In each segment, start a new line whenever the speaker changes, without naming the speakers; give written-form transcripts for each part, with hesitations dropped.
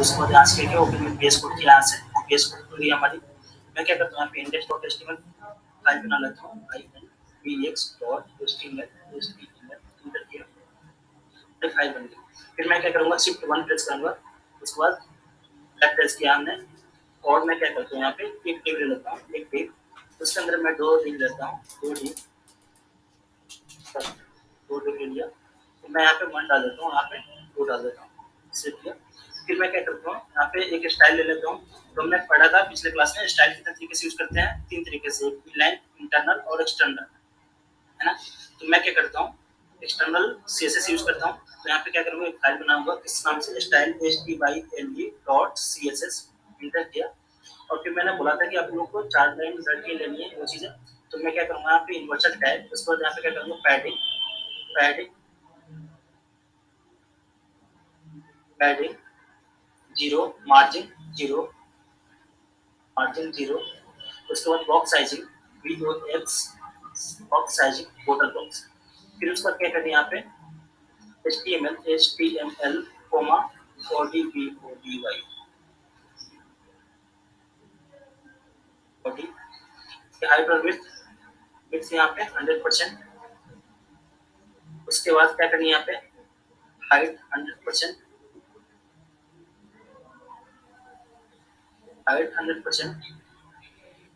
उसके बाद यहाँ से क्या ओपन विद बेस कोड की यहाँ से बेस कोड खुल गई हमारी। मैं क्या करता हूँ यहाँ पे index.html फाइल बना लेता हूँ -bx.html इंटर किया, फाइल बन गई। फिर मैं क्या करूँगा शिफ्ट 1 प्रेस करूँगा, उसके बाद बैक प्रेस किया हमने और मैं क्या करता हूँ यहाँ पे एक टेब ले लेता हूँ, एक टेब उसके अंदर मैं 2 डिव लेता हूँ, 2 डिव ले लिया। तो मैं यहाँ पे 1 डाल देता हूँ, यहाँ पे 2 डाल देता हूँ, सेव किया। फिर मैं क्या करता हूँ यहाँ पे एक स्टाइल ले लेता हूँ। तो हमने पढ़ा था पिछले क्लास में स्टाइल कितने तरीके से यूज करते हैं, 3 तरीके से, इनलाइन, इंटरनल और एक्सटर्नल, है ना। तो मैं क्या करता हूँ एक्सटर्नल सीएसएस यूज करता हूँ। तो यहाँ पे क्या करूँगा एक फाइल बनाऊंगा किस नाम से स्टाइल style.css इंटर किया। और फिर मैंने बोला था कि आप लोग को 4 लाइन लड़की लेनी है वो चीजें। तो मैं क्या करूँगा यहाँ पे यूनिवर्सल टैग, उसके बाद यहाँ पे क्या करूँगा पैडिंग पैडिंग पैडिंग 0 मार्जिन 0। उसके बाद box sizing BOX box sizing border box. फिर उसका क्या करना है यहाँ पे HTML comma ODBODY body height और विड्थ यहाँ पे 100%। उसके बाद क्या करनी है यहाँ पे हाइट 100%, हाइट 100%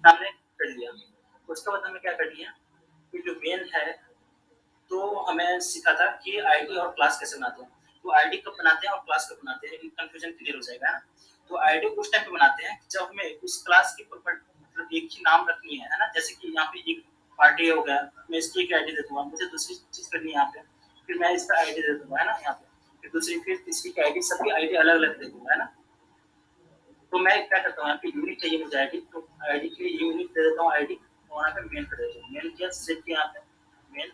हमने कर लिया। उसके बाद हमें क्या करनी है कि जो मेन है तो हमें सीखा था कि आईडी और क्लास कैसे बनाते हैं। तो आईडी कब बनाते हैं और क्लास कब बनाते हैं, कंफ्यूजन क्लियर हो जाएगा ना। तो आईडी उस टाइम पे बनाते हैं जब हमें उस क्लास की मतलब एक ही नाम रखनी है ना। जैसे कि यहाँ पे एक पार्टी हो गया, मैं इसकी एक आईडी दे दूंगा, मुझे दूसरी चीज करनी है यहाँ पे, फिर मैं इसका आईडी दे दूंगा, है ना। यहाँ पे फिर दूसरी फिर तीसरी की आईडी, सबकी आईडी अलग अलग दे दूंगा, है ना। तो मैं क्या करता हूँ यहाँ पे यूनिक चाहिए मुझे आईडी, तो आईडी के लिए यूनिक दे देता हूँ आईडी और यहाँ पे मेन कर देता हूँ। मेन किया सेव किया यहाँ पे मेन।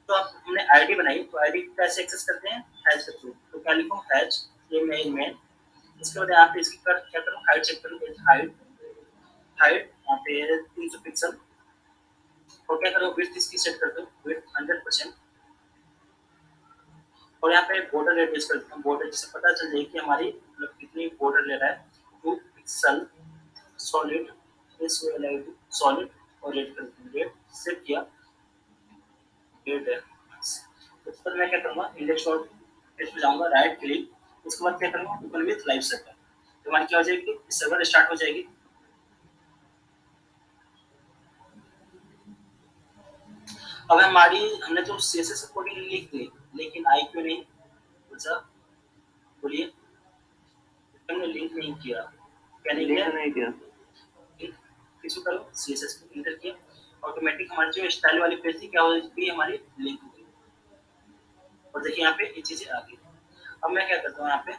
तो अब हमने आईडी बनाई, तो आईडी कैसे एक्सेस करते हैं हैश के थ्रू। तो क्या लिखूं हैश ये मेन। इसके बाद यहाँ पे इसकी क्या करूँ हाइट चेक करूँ, हाइट हाइट यहाँ पे 300 पिक्सल। और क्या करो विड्थ इसकी सेट कर दो, विड्थ 100%। और यहाँ पे बॉर्डर रेडियस करता हूँ, बॉर्डर जिससे पता चल जाए कि हमारी मतलब कितनी बॉर्डर ले रहा है। 2 पिक्सल सॉलिड सॉलिड और रेड कर दूँ, रेड सेट किया रेड है। तो उसके बाद मैं क्या करूँगा इंडेक्स डॉट पेज पे जाऊँगा, राइट क्लिक, उसके बाद क्या करूँगा ओपन विथ लाइव सर्वर। तो हमारी क्या हो जाएगी सर्वर स्टार्ट हो जाएगी। अब हमारी हमने तो सीएसएस कोडिंग लिख दी लेकिन आई क्यों नहीं बचा, बोलिए। हमने लिंक नहीं किया, क्या नहीं किया,
नहीं किया।
किसी करो सीएसएस को इंटर किया, ऑटोमेटिक हमारी जो स्टाइल वाली पेज थी क्या हो गई हमारी लिंक हो गई। और देखिए यहाँ पे ये चीजें आ गई। अब मैं क्या करता हूँ यहाँ पे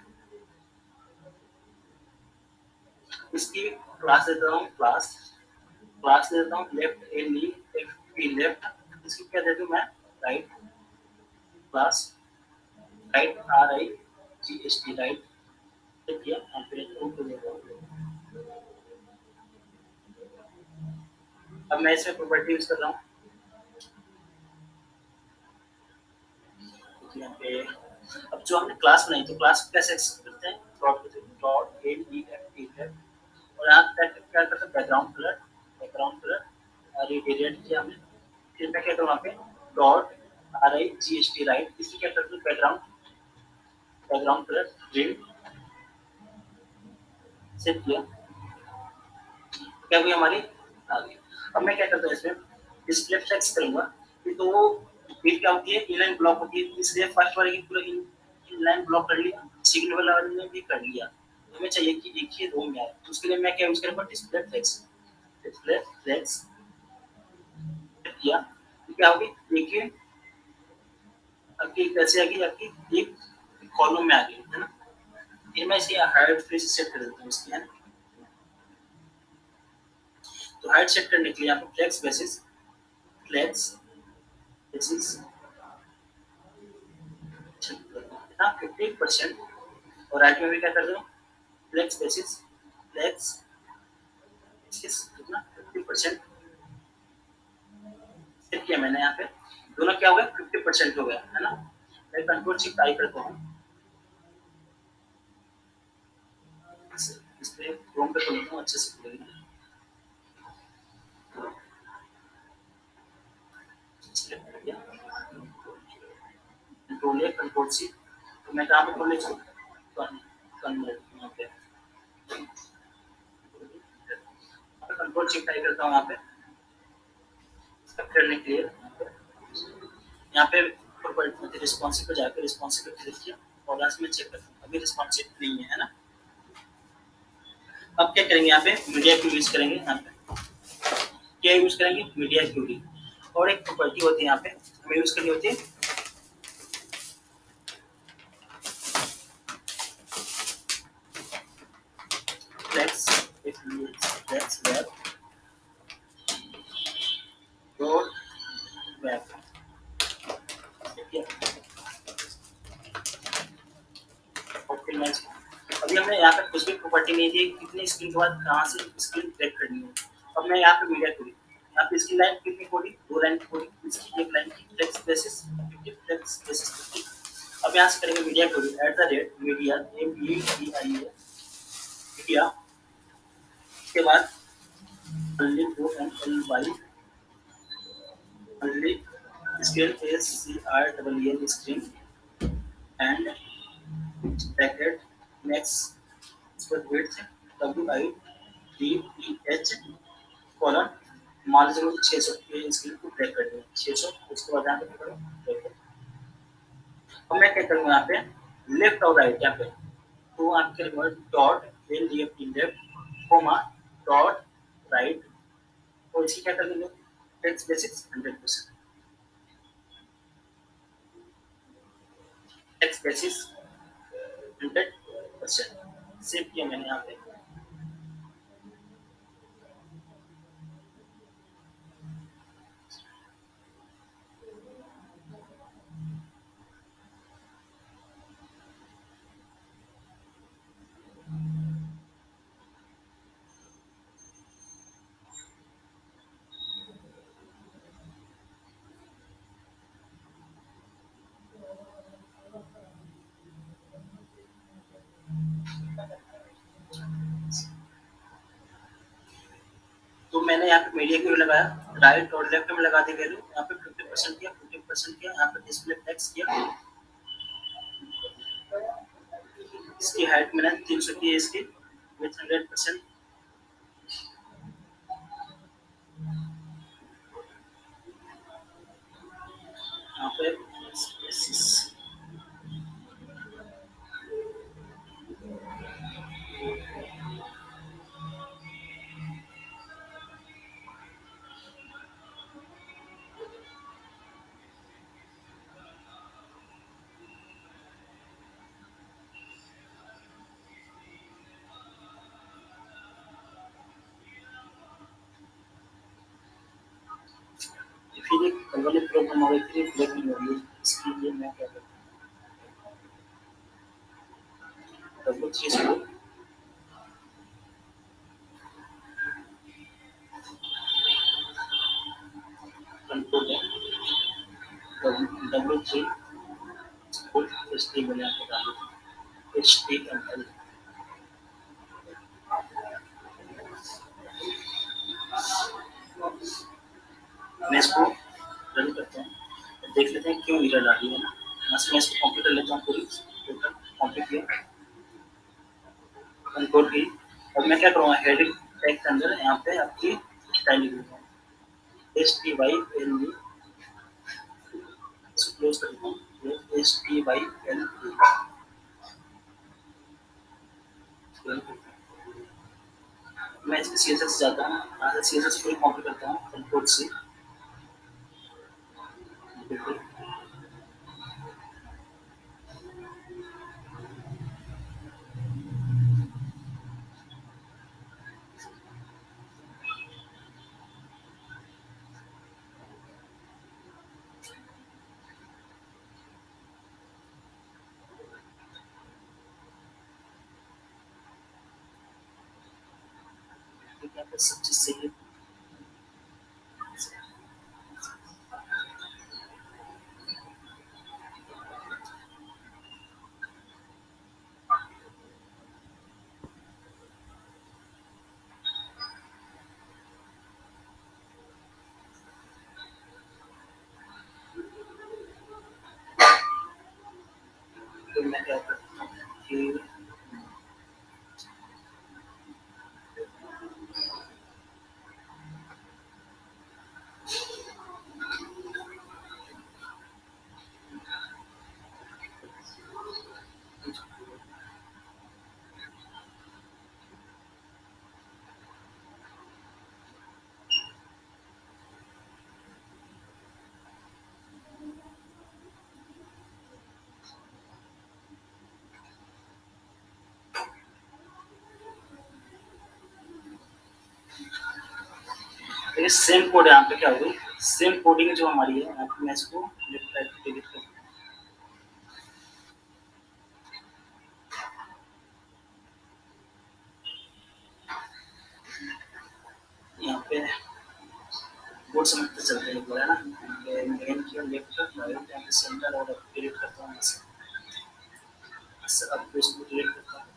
इसकी क्लास देता हूँ, क्लास देता हूँ लेफ्ट LEFT लेफ्ट। इसकी क्या दे दूँ मैं right class right RIGST right किया यहाँ पे रूट दे दूँ। अब मैं इसमें प्रॉपर्टी यूज कर रहा हूँ यहाँ पे। अब जो हमने क्लास बनाई तो क्लास कैसे एक्सेस करते हैं डॉट LEFT और यहाँ तक क्या करते हैं बैकग्राउंड कलर रेडिएट किया हमने। फिर मैं क्या करूँ यहाँ पे डॉट RIGST राइट, इसमें क्या करते हैं बैकग्राउंड कलर ग्रीन सेट किया। क्या हुई हमारी आ गई। अब मैं क्या करता हूँ इसमें डिस्प्ले फ्लेक्स करूंगा कि तो फिर क्या होती है इनलाइन ब्लॉक होती है, इसलिए फर्स्ट वाले की पूरा इनलाइन ब्लॉक कर लिया, सेकंड वाले ने भी कर लिया। हमें चाहिए कि एक ही रो में आए, तो उसके लिए मैं क्या यूज करूंगा डिस्प्ले फ्लेक्स किया। क्या होगी देखिए आपकी कैसे आ गई, आपकी एक कॉलम में आ गई, है ना। फिर मैं इसे हाइट फिर सेट कर देता हूँ इसकी, है ना। तो हाइट सेट करने के लिए यहाँ पे फ्लेक्स बेसिस कितना 50% और राइट में भी क्या कर दो फ्लेक्स बेसिस कितना 50% सेट किया मैंने। यहाँ पे दोनों क्या हो गया 50% हो गया, है ना। मैं कंट्रोल शिफ्ट आई करता हूँ, इस पे क्रोम पे खोलता हूँ, अच्छे से खुलेगी। सिलेक्ट कर दिया, कंट्रोल ए कंट्रोल सी, तो मैं कहाँ पे खोल लेता हूँ, कन्वर्ट यहाँ पे कंट्रोल शिफ्ट आई करता हूँ यहाँ पे स्ट्रक्चर ने क्लियर। यहाँ पे प्रॉपर्टी रिस्पॉन्सिव पे जाकर रिस्पॉन्सिव पे क्लिक किया और लास्ट में चेक करता हूँ, अभी रिस्पॉन्सिव नहीं है ना। अब क्या करेंगे, यहाँ पे मीडिया क्यू यूज करेंगे, यहाँ पे क्या यूज करेंगे, मीडिया क्यूरी। और एक प्रॉपर्टी होती है यहाँ पे हमें यूज करनी होती है, flex flex wrap dot wrap, ठीक है। ऑप्टिमाइज, अभी हमने यहाँ पे कुछ भी प्रॉपर्टी नहीं दी, कितनी स्क्रीन के बाद कहाँ से स्क्रीन ट्रैक करनी है। अब मैं यहाँ पे मीडिया क्यूरी, यहाँ पे इसकी लाइन कितनी कोडी, 2 लाइन की कोडी, इसकी एक लाइन की फ्लेक्स बेसिस 50 फ्लेक्स बेसिस 50। अब यहाँ से करेंगे media query @media MEDIA media, उसके बाद only to and ly only screen is CREEN screen and bracket next square width WIDEH column, मान लीजिए मुझे 600 की स्क्रीन को ट्रैक करनी है, 600, उसके बाद यहाँ पे करो ब्रैकेट। अब मैं क्या करूँगा यहाँ पे लेफ्ट और राइट, यहाँ पे तो आपके dot left comma dot right, और इसकी क्या कर देंगे text basics 100%, text basis 100% save किया मैंने यहाँ पे। तो मैंने यहाँ पे मीडिया क्यों लगाया, राइट और लेफ्ट में लगा दी वैल्यू, यहाँ पे 50% किया 50% किया, यहाँ पे डिस्प्ले टेक्स्ट किया, इसकी हाइट मैंने 300 की है, इसकी विथ 100%, यहाँ पे फिर एक वाली प्रॉब्लम हो गई, फिर ब्लैक नहीं हो रही, इसके लिए मैं क्या करता हूँ, W3 से कंट्रोल है, W3 फुल HTML बना के डालो, HTML, मैं इसको रन करता हूँ, देख लेते हैं क्यों एरर आ रही है ना। यहाँ से मैं इसको कॉपी कर लेता हूँ पूरी टोटल, कॉपी किया कंट्रोल की। अब मैं क्या करूँगा, हेडिंग टैग के अंदर यहाँ पे आपकी स्टाइल लिख दूँगा, STYLE, इसको क्लोज कर देता हूँ, STYLE, मैं इसमें CSS जाता हूँ, यहाँ से CSS पूरी कॉपी करता हूँ, कंट्रोल से यहाँ पे सब चीज़ सही है। मैं क्या करता हूँ कि देखिए सेम कोड यहाँ पे क्या होगी, सेम कोडिंग जो हमारी है यहाँ पे मैं इसको लेफ्ट राइट डिलीट कर यहाँ पे बोर्ड समझते चलते हैं एक बार, है ना। मेन की लेफ्ट राइट यहाँ पे सेंटर और डिलीट करता हूँ अब इसको डिलीट करता हूँ।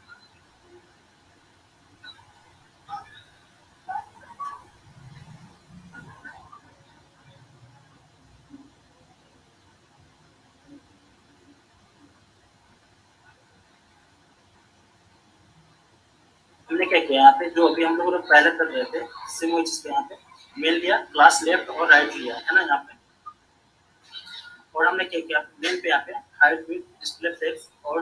हमने क्या किया यहाँ पे, जो अभी हम लोग पहले कर रहे थे सेम वही चीज यहाँ पे मेन लिया, क्लास लेफ्ट और राइट लिया, है ना यहाँ पे। और हमने क्या किया, मेन पे यहाँ पे हाइड विथ डिस्प्ले फ्लेक्स और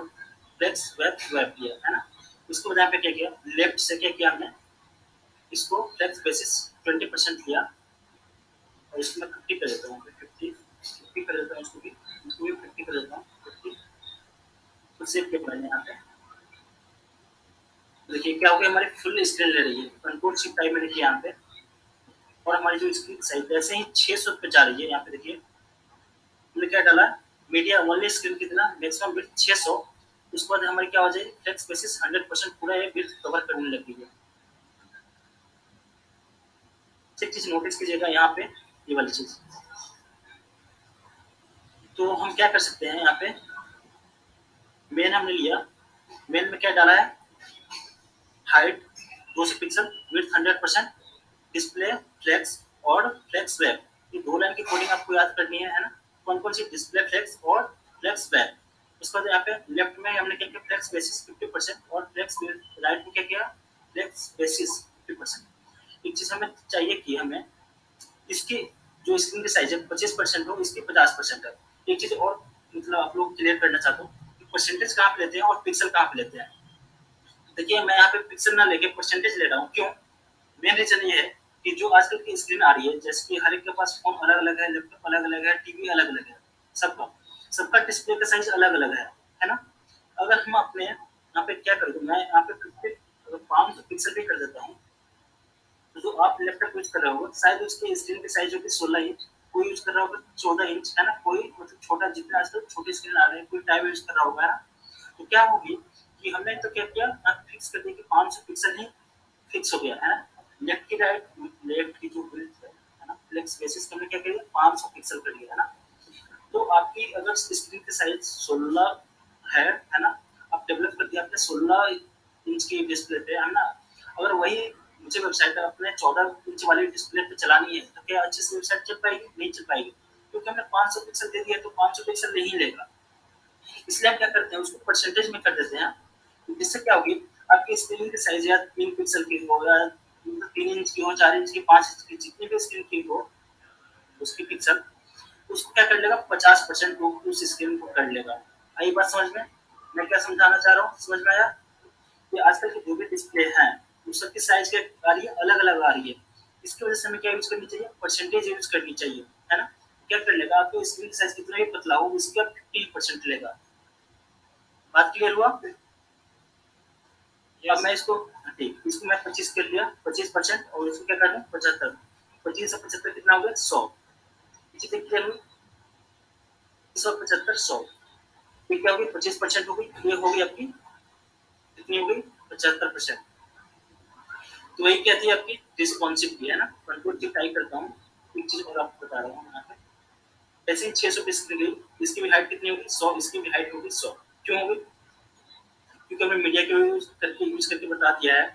फ्लेक्स वेब वेब लिया, है ना। इसको यहाँ पे क्या किया, लेफ्ट से क्या किया हमने, इसको फ्लेक्स बेसिस 20% लिया और इसमें 50 कर देता हूँ, 50 कर देता हूँ, इसको भी 50 कर देता हूँ, 50 तो सेव के बनाए यहाँ पे। देखिए क्या हो गया, हमारी फुल स्क्रीन ले रही है, कंट्रोल शिफ्ट टाइप मैंने किया यहाँ पे। और हमारी जो स्क्रीन साइज वैसे ही 600 पे जा रही है, यहाँ पे देखिए हमने क्या डाला, मीडिया ओनली स्क्रीन कितना मैक्सिमम विड्थ 600। उसके बाद हमारी क्या हो जाएगी, फ्लेक्स बेसिस 100% पूरा ये विड्थ कवर करने लगी है। एक चीज नोटिस कीजिएगा यहाँ पे, ये वाली चीज। तो हम क्या कर सकते हैं यहाँ पे, मेन हमने लिया, मेन में क्या डाला है, height 200 pixel, width 100%, display flex और फ्लेक्स वेब, ये दो लाइन की कोडिंग आपको याद करनी है ना। कौन कौन सी, डिस्प्ले फ्लेक्स और फ्लेक्स वेब। उसके बाद यहाँ पे लेफ्ट में हमने क्या किया, फ्लेक्स बेसिस 50% और फ्लेक्स राइट में क्या किया, फ्लेक्स बेसिस 50%। एक चीज हमें चाहिए कि हमें इसकी जो स्क्रीन की साइज है 25% हो, इसकी 50% है। एक चीज और मतलब आप लोग क्लियर करना चाहता हूँ कि परसेंटेज कहाँ पे लेते हैं और पिक्सल कहाँ पे लेते हैं। देखिए मैं यहाँ पे पिक्सल ना लेके परसेंटेज ले रहा हूँ, क्यों, मेन रीजन ये है कि जो आजकल की स्क्रीन आ रही है, जैसे कि हर एक के पास फोन अलग अलग है, लैपटॉप अलग अलग है, टीवी अलग अलग है, सबका सबका डिस्प्ले का साइज अलग अलग है ना। अगर हम अपने यहाँ पे क्या करेंगे, मैं यहाँ पे 500 पिक्सल भी कर देता हूँ, तो जो आप लैपटॉप यूज कर रहे हो शायद उसकी स्क्रीन की साइज होगी 16 इंच, कोई यूज कर रहा होगा 14 इंच, है ना, कोई मतलब छोटा, जितना आजकल छोटी स्क्रीन आ रही है, कोई टाइप यूज कर रहा होगा, है ना। तो क्या होगी कि हमने तो क्या किया, फिक्स कर दिया कि 500 पिक्सल ही फिक्स हो गया, है ना। लेफ्ट की राइट, लेफ्ट की जो विड्थ है ना, फ्लेक्स बेसिस हमने क्या किया, 500 पिक्सल कर लिया, है ना। तो आपकी अगर स्क्रीन की साइज 16 है ना, आप डेवलप कर दिया आपने 16 इंच की डिस्प्ले पे, है ना। अगर वही मुझे वेबसाइट अपने 14 इंच वाली डिस्प्ले पे चलानी है, तो क्या अच्छे से वेबसाइट चल पाएगी, नहीं चल पाएगी, क्योंकि हमने 500 पिक्सल दे दिया तो 500 पिक्सल नहीं लेगा। इसलिए हम क्या करते हैं, उसको परसेंटेज में कर देते हैं। तो जिससे क्या होगी, आपकी स्क्रीन की साइज या 3 पिक्सल की हो या 3 इंच की हो, 4 इंच की, 5 इंच की, जितनी भी स्क्रीन की हो उसकी पिक्सल, उसको क्या कर लेगा, 50% वो उस स्क्रीन को कर लेगा। आई बात समझ में, मैं क्या समझाना चाह रहा हूँ, समझ में आया। कि आजकल की जो भी डिस्प्ले है वो सबकी साइज क्या आ रही है, अलग अलग आ रही है। इसकी वजह से हमें क्या यूज करनी चाहिए, परसेंटेज यूज करनी चाहिए, है ना। क्या कर लेगा, आपको स्क्रीन साइज कितना भी पतला हो उसका 15% लेगा। बात क्लियर हुआ। अब मैं इसको, ठीक, इसको मैं 25 कर लिया, 25% और इसको क्या कर दूं 75। 25 से 75 कितना हो गया, 100। चीजें क्लियर हुई, 175 100, ये क्या होगी, 25% हो गई, ये होगी आपकी कितनी हो गई, 75%। तो वही कहती है आपकी रिस्पॉन्सिव की, है ना। कंट्रोल की टाइप करता हूँ, एक चीज और आपको बता रहा हूँ यहाँ पे। ऐसे ही 600 पीस की गई, इसकी भी हाइट कितनी होगी, 100, इसकी भी हाइट होगी 100। क्यों होगी, क्योंकि हमने मीडिया के यूज करके बता दिया है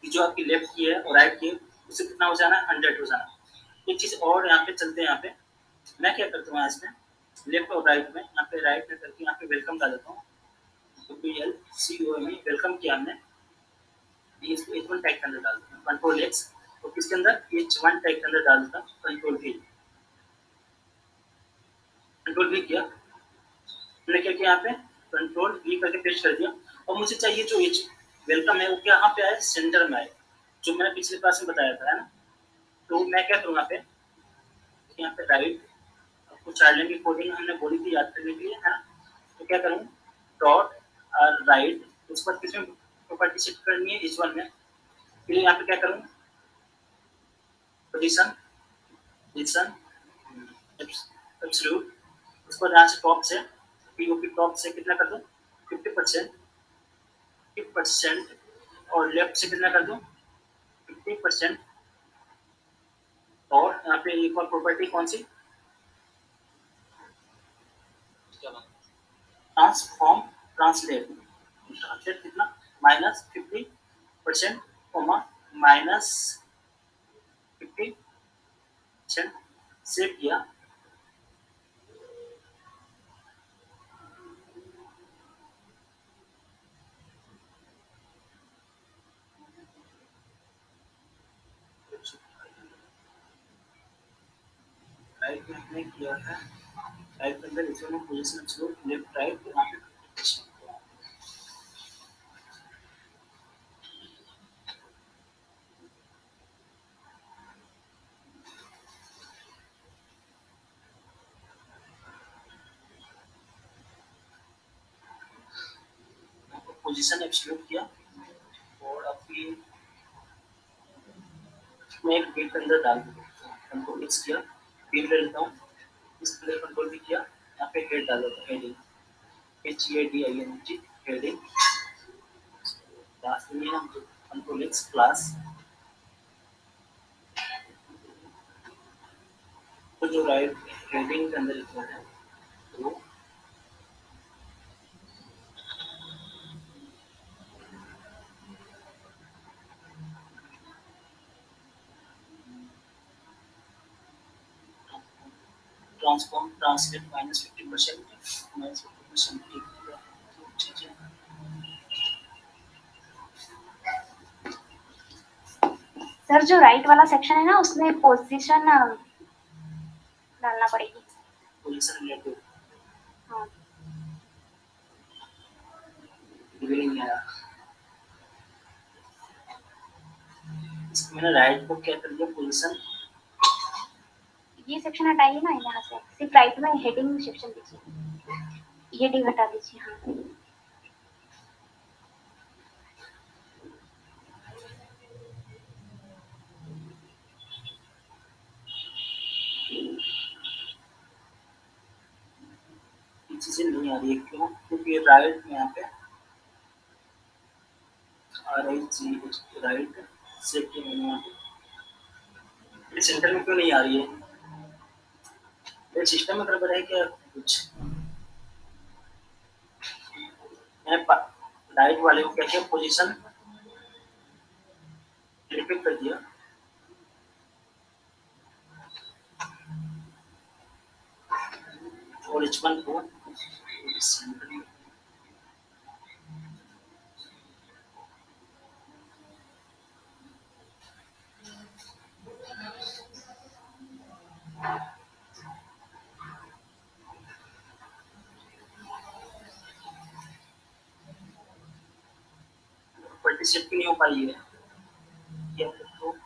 कि जो आपकी लेफ्ट की है और राइट की है उससे कितना हो जाना है, 100 हो जाना। एक चीज और यहाँ पे चलते हैं, यहाँ पे मैं क्या करता हूँ, इसमें लेफ्ट और राइट में, यहाँ पे राइट में करके यहाँ पे वेलकम डाल देता हूँ। WLCOME वेलकम किया हमने, इसको H1 टैग के अंदर डाल दूंगा, कंट्रोल X और किसके अंदर H1 टैग के अंदर डाल दूंगा, कंट्रोल V, कंट्रोल V किया मैंने, क्या किया यहाँ पे कंट्रोल V करके पेस्ट कर दिया। और मुझे चाहिए जो H वेलकम है वो क्या यहाँ पे आए, सेंटर में आए, जो मैंने पिछले क्लास में बताया था, है ना। तो मैं क्या करूँगा यहाँ पे, यहाँ पे राइट, आपको चाइल्ड लाइन की कोडिंग हमने बोली थी याद करने के लिए, है ना। तो क्या करूँ, डॉट राइट, उस पर किसमें प्रॉपर्टी सेट करनी है, H1 में। फिर यहाँ पे क्या करूँ, पोजीशन, पोजीशन एब्सोल्यूट, उसको यहाँ से टॉप से पीओपी टॉप से कितना कर दूँ 50%, 50% और लेफ्ट से कितना कर दूँ 50%। और यहाँ पे एक और प्रॉपर्टी कौन सी, ट्रांसफॉर्म, ट्रांसलेट, ट्रांसलेट कितना -50% कोमा -50%, सेव किया। राइट में हमने किया है, राइट के अंदर इसमें पोजीशन स्लो, लेफ्ट राइट यहाँ पे पोजीशन एब्सोल्यूट किया। और अभी मैं एक बीट के अंदर डाल दूँ, कंट्रोल एक्स किया, बीट ले लेता हूँ, इस प्ले कंट्रोल भी किया, यहाँ पे हेड डाल देता हूँ, हेडिंग HEADING, हेडिंग क्लास में हम कंट्रोल एक्स क्लास, तो जो राइट हेडिंग के अंदर लिखा है वो ट्रांसफॉर्म, ट्रांसलेट -50%, -50% ठीक है।
सर जो राइट वाला सेक्शन है ना उसमें पोजीशन डालना पड़ेगी,
पोजीशन रिलेटिव
हाँ
नहीं आया, मैंने राइट को क्या कर दिया पोजीशन,
ये सेक्शन हटाइए ना यहाँ से, सिर्फ राइट में हेडिंग सेक्शन दीजिए, हेडिंग हटा दीजिए। हाँ
ये चीजें नहीं आ रही है, क्यों, क्योंकि राइट में यहाँ पे RIGH राइट सेव किया मैंने यहाँ पे, सेंटर में क्यों नहीं आ रही है, मेरे सिस्टम में गड़बड़ है क्या कुछ। मैं राइट वाले को क्या किया पोजीशन रिपीट कर दिया, और H1 को सेंटर में, प्रॉपर्टी सेट नहीं हो पाई है, या तो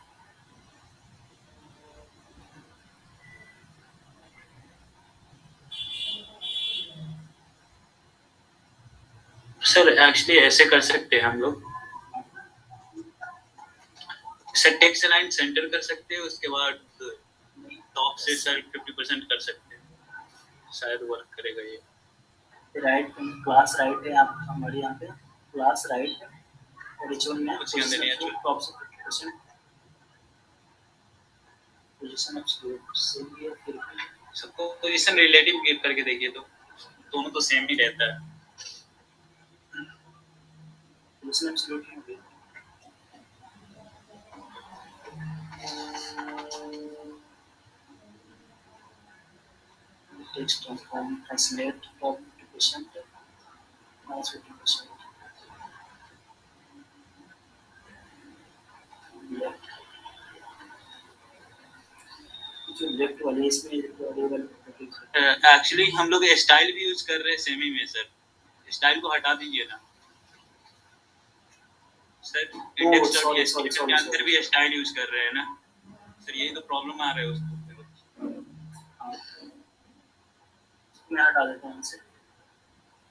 सर एक्चुअली ऐसे कर सकते हैं हम लोग, सर टेक्स्ट लाइन सेंटर कर सकते हैं, उसके बाद टॉप से सर 50% कर सकते हैं, शायद वर्क करेगा ये।
राइट क्लास राइट है आप हमारे यहाँ पे, क्लास राइट है और H1 में
कुछ नहीं है
टॉप से 50% पोजीशन एब्सोल्यूट सही है। फिर
सबको पोजीशन रिलेटिव गिव करके देखिए तो दोनों तो सेम ही रहता है,
पोजीशन एब्सोल्यूट ही होगी, टेक्स्ट ट्रांसफॉर्म ट्रांसलेट टॉप 50%, -50%। जो लेफ्ट वाली इसमें
एक्चुअली हम लोग स्टाइल भी यूज कर रहे हैं सेमी में सर, स्टाइल को हटा दीजिए ना सर। index.html के अंदर भी स्टाइल यूज कर रहे हैं ना सर, यही तो प्रॉब्लम आ रहा है उसको।
मैं हटा देता हूँ इसे।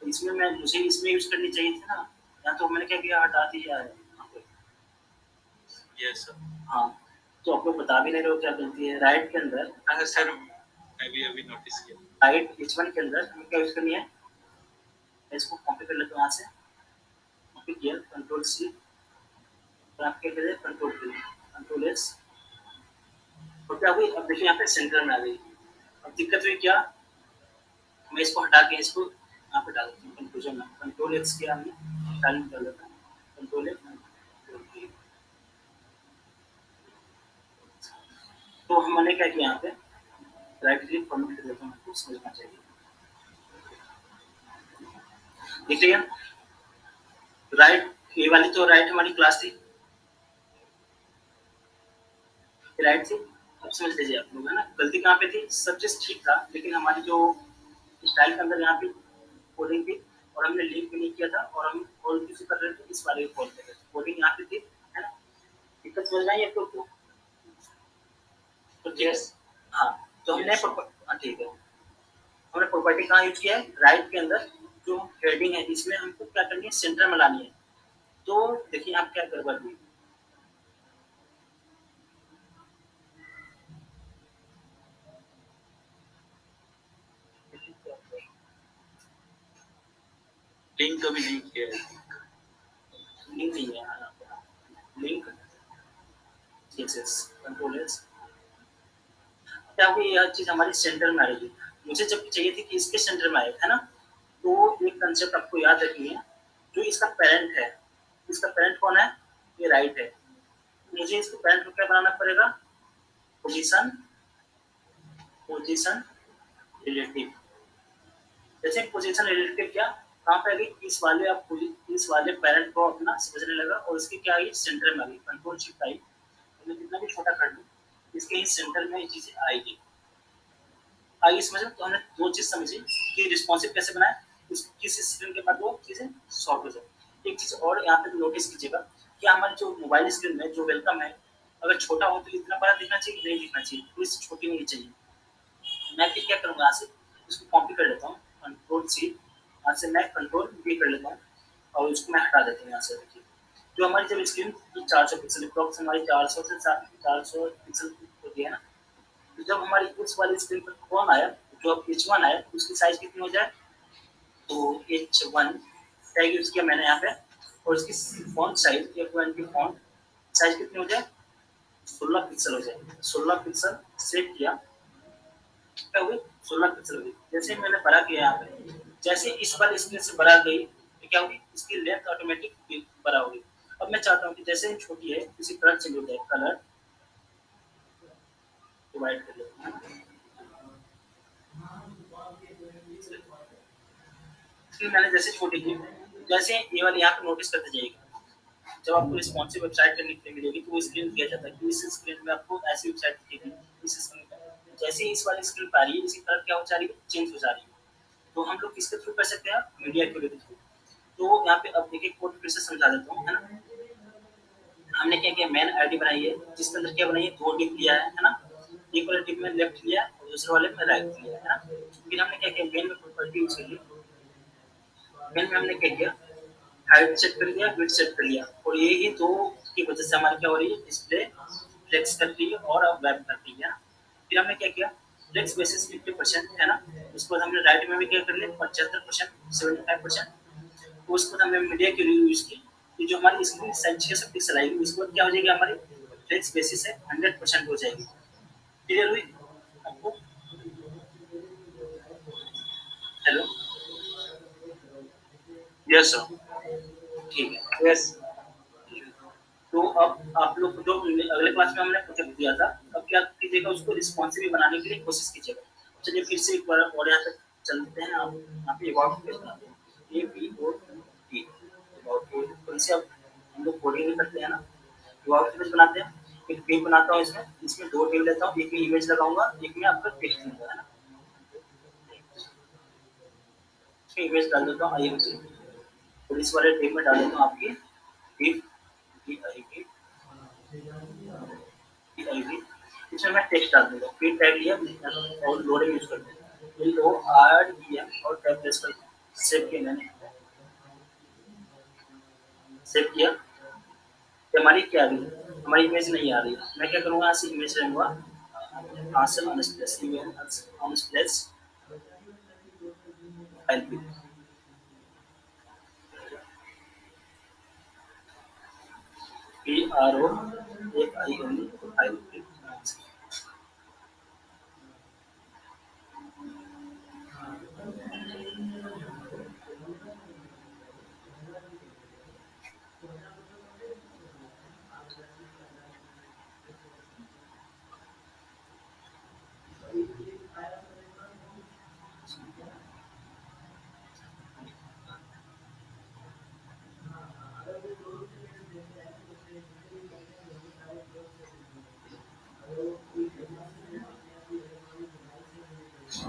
इसमें मुझे इसमें यूज करनी चाहिए थी ना, या तो मैंने क्या किया, हटा दिया है।
Yes sir.
हाँ, तो आप लोग बता भी नहीं रहे हो क्या गलती है। राइट के अंदर
सर मैं भी अभी नोटिस किया,
राइट H1 के अंदर हमें क्या यूज करनी है, इसको कॉपी कर लेते हैं यहाँ से, कॉपी किया, कंट्रोल C, और आप क्या करें, कंट्रोल V, कंट्रोल S, और क्या हुई, अब देखिए यहाँ पे सेंटर में आ गई। अब दिक्कत हुई क्या, मैं इसको हटा के इसको यहाँ पे डाल देता हूँ कंक्लूजन में, कंट्रोल X किया हमने, डाल देता हूँ कंट्रोल X, तो हमने क्या किया, यहाँ पे राइट क्लिक फॉर्मेट कर देता हूँ, आपको समझना चाहिए। देख लिया, राइट, ये वाली तो राइट हमारी क्लास थी, राइट थी। अब समझ लीजिए आप लोग, है ना, गलती कहाँ पे थी, सब चीज ठीक था, लेकिन हमारी जो स्टाइल के अंदर यहाँ पे कोडिंग थी, और हमने लिंक भी नहीं किया था, और हम कॉल किसी कर रहे थे, इस वाले को कॉल कर रहे थे, कोडिंग यहाँ पे थी, है ना। दिक्कत समझ आई आपको तो यस। हाँ, तो हमने हाँ ठीक है, हमने प्रॉपर्टी कहाँ यूज किया है, राइट के अंदर जो हेडिंग है, इसमें हमको क्या करनी है, सेंटर में लानी है। तो देखिए आप क्या गड़बड़ हुई,
लिंक कभी नहीं किया है।
लिंक नहीं है, लिंक यस कंट्रोल एस, क्या हुई, यह चीज हमारी सेंटर में आएगी। मुझे जब चाहिए थी कि इसके सेंटर में आए, है ना, तो एक कंसेप्ट आपको याद रखनी है, जो इसका पेरेंट है, इसका पेरेंट कौन है, ये राइट है, मुझे इसको पेरेंट को क्या बनाना पड़ेगा, पोजीशन, पोजीशन रिलेटिव। जैसे पोजीशन रिलेटिव क्या, कहाँ पे आ गई, इस वाले आप इस वाले पेरेंट को अपना समझने लगा, और इसकी क्या आई, सेंटर में आ गई, कंट्रोल शिफ्ट आई, तो कितना भी छोटा कर दूं, इसके ही सेंटर में ये चीजें आएगी। आइए समझ में, तो हमने दो चीज समझी कि रिस्पॉन्सिव कैसे बनाए, किस स्क्रीन के बाद वो चीजें सॉल्व हो जाए। एक चीज और यहाँ पे नोटिस कीजिएगा कि हमारे जो मोबाइल स्क्रीन में जो वेलकम है, अगर छोटा हो तो इतना बड़ा दिखना चाहिए, नहीं दिखना चाहिए, तो इससे छोटी नहीं चाहिए। मैं फिर क्या करूँगा, यहाँ से इसको कॉपी कर लेता हूँ, कंट्रोल C, यहाँ से मैं कंट्रोल V कर लेता हूँ, और इसको मैं हटा देता हूँ यहाँ से। देखिए, जो हमारी जब स्क्रीन 400 पिक्सल, अप्रॉक्स हमारी 400 से 400 पिक्सल होती है ना, तो जब हमारी उस वाली स्क्रीन पर कौन आया, जो अब H1 आया, उसकी साइज कितनी हो जाए, तो H1 टैग यूज किया मैंने यहाँ पे, और इसकी फॉन्ट साइज F1 की फॉन्ट साइज कितनी हो जाए, 16 पिक्सल हो जाए, 16 पिक्सल सेव किया, क्या हुई, 16 पिक्सल हुई। जैसे मैंने बड़ा किया यहाँ पे, जैसे इस वाली स्क्रीन से बड़ा गई, तो क्या हुई, इसकी लेंथ ऑटोमेटिक बड़ा होगी। अब मैं चाहता हूँ कि जैसे छोटी है, इसी कलर चेंज हो जाए, कलर डिवाइड कर लेते हैं, मैंने जैसे छोटी की, जैसे ये वाली यहाँ पे नोटिस करते जाइएगा, जब आपको रिस्पॉन्सिव वेबसाइट करने के लिए मिलेगी, तो वो स्क्रीन दिया जाता है कि इस स्क्रीन में आपको ऐसी वेबसाइट दिखेगी, इस स्क्रीन में जैसे ही इस वाली स्क्रीन पर आ रही है, इसकी कलर क्या हो जा रही है, चेंज हो जा रही है। तो हम लोग किसके थ्रू कर सकते हैं, मीडिया के थ्रू। तो यहाँ पे अब देखिए कोड फिर से समझा देता हूँ, है ना। हमने क्या किया, मेन आईडी बनाई है, जिसके अंदर क्या बनाई है, दो डिप लिया है ना, एक वाले डिप में लेफ्ट लिया और दूसरे वाले में राइट लिया, है ना। फिर हमने क्या किया, मेन में प्रॉपर्टी यूज कर ली, मेन में हमने क्या किया, हाइट सेट कर दिया, विड्थ सेट कर लिया, और ये ही दो की वजह से हमारी क्या हो रही है, डिस्प्ले फ्लेक्स कर रही है और अब वेब कर रही है ना। फिर हमने क्या किया, फ्लेक्स बेसिस 50% है ना, उसके बाद हमने राइट में भी क्या कर लिया, 75%, 75%, तो उसके बाद हमने मीडिया के लिए यूज की, कि जो हमारी स्क्रीन साइज 600 पिक्सल आएगी, उसके बाद क्या हो जाएगी, हमारी फ्लेक्स बेसिस है 100% हो जाएगी। क्लियर हुई आपको, हेलो,
यस सर।
ठीक है, यस। तो अब आप लोग को जो अगले क्लास में हमने प्रोजेक्ट दिया था, अब क्या कीजिएगा, उसको रिस्पॉन्सिव बनाने के लिए कोशिश कीजिएगा। चलिए फिर से एक बार और यहाँ पे चलते हैं, आप यहाँ पे एक और ए बी ओ अबाउट की थोड़ी सी अब हम लोग कोडिंग भी करते हैं ना, अबाउट इमेज बनाते हैं, एक पेज बनाता हूँ, इसमें दो टेबल लेता हूँ, एक में इमेज लगाऊंगा, एक में आपका टेक्स्ट दूंगा, है ना, इसमें इमेज डाल देता हूँ IMG, और इस वाले टेब में डाल देता हूँ आपकी PIV, इसमें मैं टेक्स्ट डाल दूंगा, फिर टैग लिया और लोडिंग यूज करते हैं, LORDM और टैग प्रेस करके सेव किया मैंने, सेव किया, ये हमारी क्या आ रही है, हमारी इमेज नहीं आ रही है, मैं क्या करूँगा, यहाँ से इमेज रहूँगा, यहाँ से अनस्प्लेस इमेज, अनस्प्लेस फाइल पे, PROFIL फाइल पे,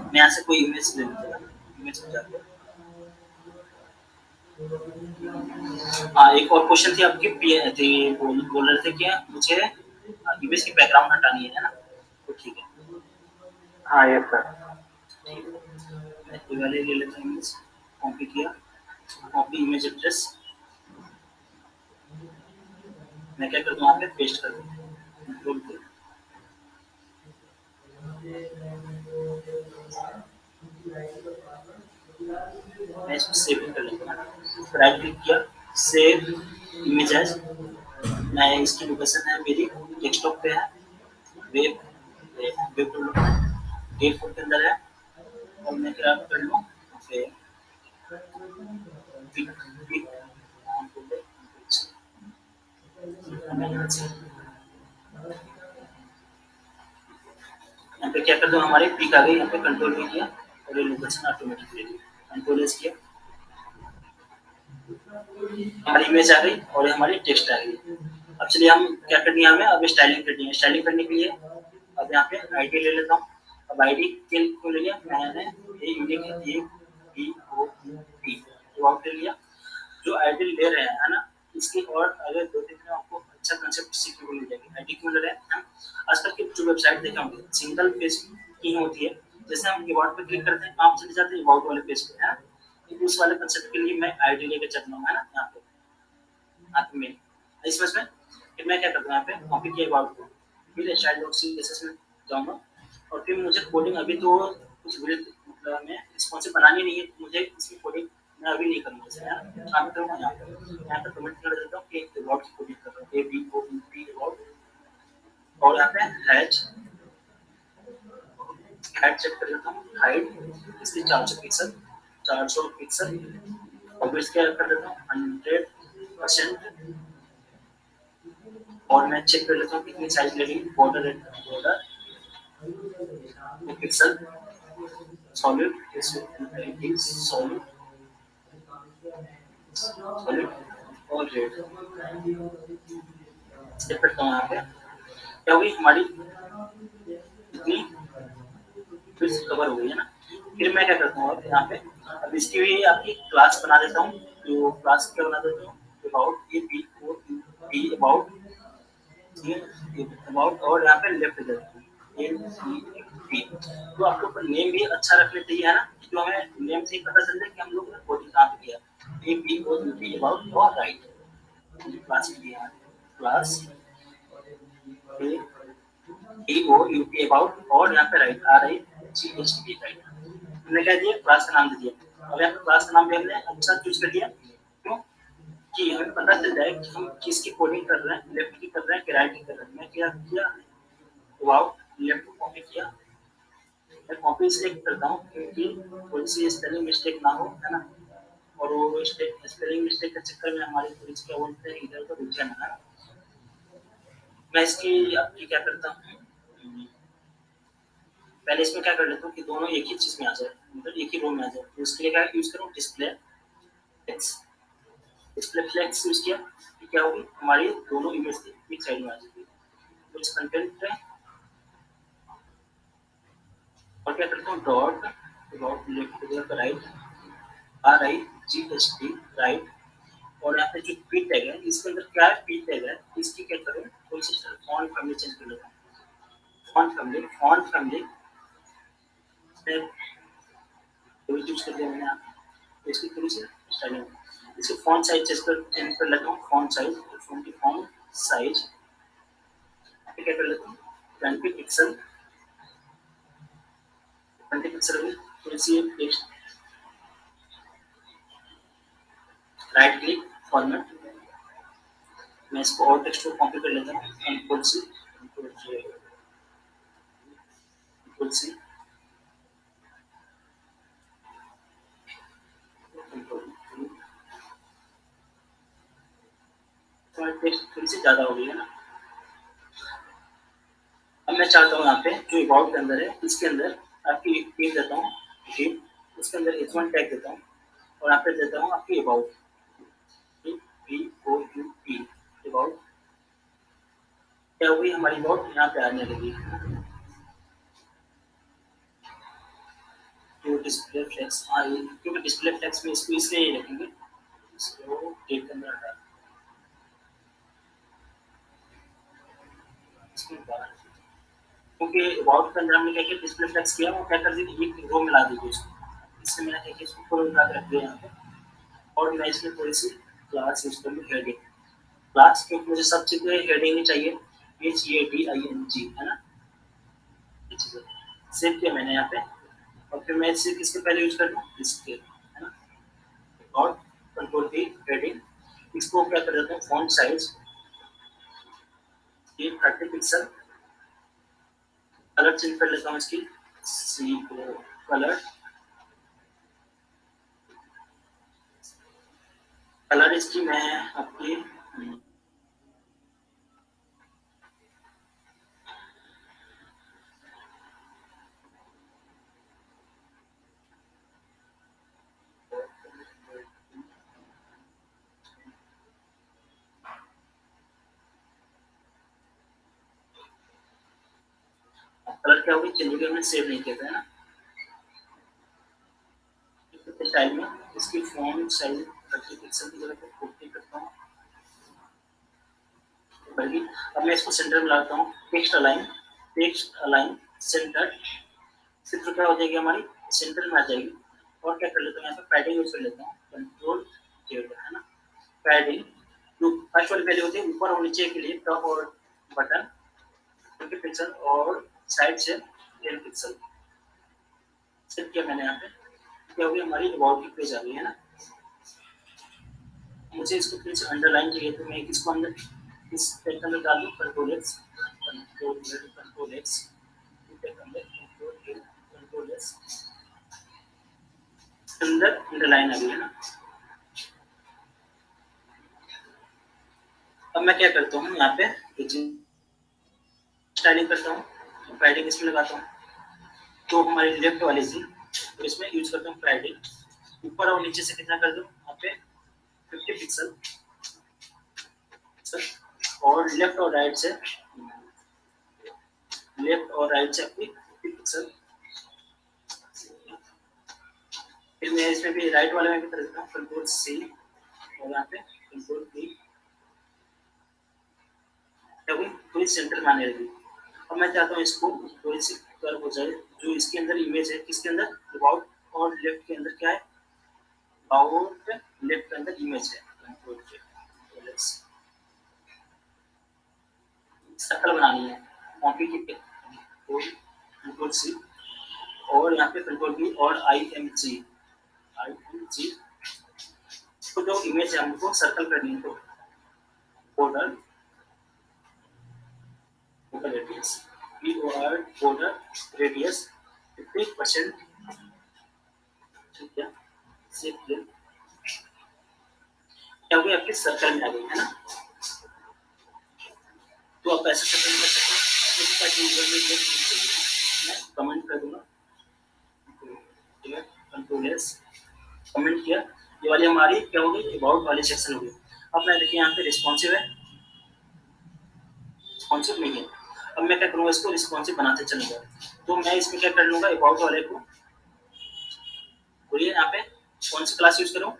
मैं यहाँ से कोई इमेज ले लेता हूँ, इमेज हो जाती है। हाँ, एक और क्वेश्चन थी आपकी, थी बोल रहे थे कि मुझे इमेज की बैकग्राउंड हटानी है ना, तो ठीक है,
हाँ यस सर।
ठीक है, मैं ये वाले ले लेता हूँ, इमेज कॉपी किया, कॉपी इमेज एड्रेस, मैं क्या करता हूँ, यहाँ पे पेस्ट कर दूँ, कंट्रोल पे, मैं इसको सेव कर लेता हूँ, राइट क्लिक किया, सेव इमेज एज, मैं इसकी लोकेशन है मेरी डेस्कटॉप पे है, वेब वेब डेट फोल्डर के अंदर है, और मैं क्या कर लूँ, फिर पिक पिक ऑन फोल्डर, यहाँ पे क्या कर दो, हमारी पिक आ गई, यहाँ पे कंट्रोल भी किया और ये लोकेशन ऑटोमेटिकली कंट्रोल एस किया, हमारी इमेज आ गई और हमारी टेक्स्ट आ गई। अब चलिए हम क्या करनी है, हमें अब स्टाइलिंग करनी है, स्टाइलिंग करने के लिए अब यहाँ पे आईडी ले लेता हूँ, अब आईडी को ले लिया मैंने, ये यूनिक ABOT ले लिया, जो आईडी ले रहे हैं, है ना, इसके और अगर दो तीन में आपको अच्छा कंसेप्ट सीखने को मिल जाएगी, आईडी क्यों ले रहे हैं, आजकल की जो वेबसाइट देखे होंगे सिंगल पेज की होती है, जैसे हम अबाउट पे क्लिक करते हैं आप चले जाते हैं अबाउट वाले पेज पे, है, तो उस वाले कंसेप्ट के लिए मैं आईडी लेके चल रहा हूँ, है ना, यहाँ पे आप में इस बस में, फिर मैं क्या करता हूँ, यहाँ पे कॉपी किया अबाउट को, फिर style.css में जाऊँगा, और फिर मुझे कोडिंग अभी तो कुछ मतलब मैं रिस्पॉन्सिव बनानी नहीं है, तो मुझे इसकी कोडिंग मैं अभी नहीं करूँगा, जैसे मैं काम करूँगा यहाँ पे कमेंट कर देता हूँ कि अबाउट की कोडिंग कर रहा हूँ, ABOUT अबाउट, और यहाँ पे हाइट चेक कर लेता हूँ, हाइट इसकी 400 पिक्सल, और इसके कर देता हूँ 100%, और मैं चेक कर लेता हूँ कितनी साइज लगेगी, border pixel, solid solid solid और रेड, चेक करता हूँ यहाँ पे क्या हुई हमारी इतनी फिर कवर हो गई है ना, फिर मैं क्या करता हूँ अब यहाँ पे, अब इसकी भी आपकी क्लास बना देता हूँ, जो क्लास क्या बना देता हूँ, अबाउट अबाउट अबाउट, और यहाँ पे लेफ्ट दे देता हूँ LCFT, तो आपको नेम भी अच्छा रखना चाहिए, है ना, जो हमें नेम से ही पता चल जाए कि हम लोग ने कोडिंग कहाँ पे किया, ABOUT अबाउट और राइट, क्लास किया, क्लास ABOUT अबाउट, और यहाँ पे राइट RIGHT राइट, हमने क्या दिया, क्लास का नाम दे दिया, अब यहाँ पे क्लास का नाम भी हमने अच्छा चूज कर दिया, क्यों कि हमें पता चल जाए कि हम किसकी कोडिंग कर रहे हैं, लेफ्ट की कर रहे हैं कि राइट की कर रहे हैं, मैं क्या किया, वाओ लेफ्ट को कॉपी किया, मैं कॉपी इसलिए करता हूँ क्योंकि थोड़ी सी स्पेलिंग मिस्टेक ना हो, है ना, और वो स्पेलिंग मिस्टेक के चक्कर में हमारी थोड़ी सी क्या बोलते हैं इधर उधर रुक जाना है, मैं इसकी आपकी क्या करता हूँ, पहले इसमें क्या कर लेता हूँ कि दोनों एक ही चीज में आ जाए, मतलब एक ही रो में आ जाए, तो उसके लिए क्या यूज करूँ, display text, display flex use किया कि क्या होगी, हमारी दोनों इमेज थी एक साइड में आ जाएगी, कुछ कंटेंट है और क्या करता हूँ dot dot left right RIGHT right, और यहाँ पे जो पी टैग है इसके अंदर क्या है, पी टैग है, इसकी क्या करूँ थोड़ी सी फॉन्ट फैमिली चेंज कर लेता हूँ, फॉन्ट फैमिली यूज कर दिया मैंने यहाँ पे, इसकी थोड़ी सी स्टाइलिंग, इसकी फॉन्ट साइज चेंज कर लेता हूँ, फॉन्ट साइज क्या कर लेता हूँ 20 पिक्सल, 20 पिक्सल में थोड़ी सी टेक्स्ट, राइट क्लिक फॉर्मेट, मैं इसको और टेक्स्ट को कॉपी कर लेता हूँ, कंट्रोल सी टेक्स्ट थोड़ी सी ज्यादा हो गई है ना। अब मैं चाहता हूँ यहाँ पे जो अबाउट के अंदर है इसके अंदर आपकी एक पेज देता हूँ, उसके अंदर H1 टैग देता हूँ और यहाँ पे देता हूँ आपकी अबाउट, ABOUT अबाउट, क्या हुई हमारी अबाउट यहाँ पे आने लगी, जो डिस्प्ले फ्लेक्स आई, क्योंकि डिस्प्ले फ्लेक्स में इसको इसलिए ही रखेंगे, इसको डेट के अंदर हटा इसको बाहर, क्योंकि अबाउट के अंदर हमने क्या किया डिस्प्ले फ्लेक्स किया, वो क्या कर दी एक रो में ला दी उसको, इससे मैंने क्या किया इसको पूरा मिला के रख दिया यहाँ पे, और मैं इसमें थोड़ी सी क्लास यूज कर लूँ, हेडिंग क्लास, क्योंकि मुझे सब चीजें हेडिंग ही चाहिए, HADING है ना, ये चीजें सेव किया मैंने यहाँ पे, और फिर मैं इसे किसके पहले यूज कर लूँ इसके, है ना, और कंट्रोल की हेडिंग, इसको क्या कर देता हूँ फॉन्ट साइज ये 30 पिक्सल, कलर चेंज कर लेता हूँ इसकी सी कलर इसकी मैं आपकी कलर क्या होगी चलिए हमने सेव नहीं किया था, है ना, स्टाइल में इसकी फॉन्ट साइज 30 पिक्सल की जगह पे 40 करता हूँ, अब मैं इसको सेंटर में लाता हूँ, टेक्स्ट अलाइन सेंटर, सिर्फ क्या हो जाएगी हमारी सेंटर में आ जाएगी, और क्या कर लेता हूँ यहाँ पे पैडिंग यूज कर लेता हूँ, कंट्रोल जेड है ना, पैडिंग जो फर्स्ट वाली पहले होती है ऊपर और नीचे के लिए टॉप और बटन 20 पिक्सल और साइड से 10 पिक्सल सेट किया मैंने यहाँ पे, क्या होगी हमारी अबाउट की पेज आ गई है ना, मुझे इसको फिर से अंडरलाइन चाहिए तो मैं इसको अंदर इस टेक्स्ट के अंदर डाल दूँ कंट्रोल एक्स अंदर अंडरलाइन आ गई है ना। अब मैं क्या करता हूँ यहाँ पे स्टाइलिंग करता हूँ, पैडिंग इसमें लगाता हूँ, तो हमारी लेफ्ट वाली थी तो इसमें यूज करता हूँ पैडिंग, ऊपर और नीचे से कितना कर दूँ यहाँ पे 50 पिक्सल, और लेफ्ट और राइट से अपनी 50 पिक्सल, फिर मैं इसमें भी राइट वाले में भी कर देता हूँ कंट्रोल C और यहाँ पे कंट्रोल V, थोड़ी सेंटर में आने लगी। अब मैं चाहता हूँ इसको थोड़ी सी कर्व हो जाए, जो इसके अंदर इमेज है किसके अंदर अबाउट और लेफ्ट के अंदर क्या है, अबाउट लेफ्ट के अंदर इमेज है, कंट्रोल सर्कल बनानी है, कॉपी की कंट्रोल C और यहाँ पे कंट्रोल V और IMG तो जो इमेज है हमको सर्कल करनी है, तो बॉर्डर रेडियस बॉर्डर रेडियस 50%, ठीक है, सेव किया, क्या हुई आपकी सर्कल में आ गई है ना, तो आप ऐसे सर्कल कर सकते हो, इसका यूज करने के लिए मैं कमेंट कर दूंगा, ठीक है, कंट्रोल S कमेंट किया, ये वाली हमारी क्या होगी, अबाउट वाली सेक्शन होगी। अब मैं देखिए यहाँ पे रिस्पॉन्सिव है, रिस्पॉन्सिव नहीं है। अब मैं क्या करूँगा, इसको रिस्पॉन्सिव बनाते चलूंगा। तो मैं इसमें क्या कर लूंगा, अबाउट वाले को बोलिए यहाँ पे कौन सी क्लास यूज करूँ,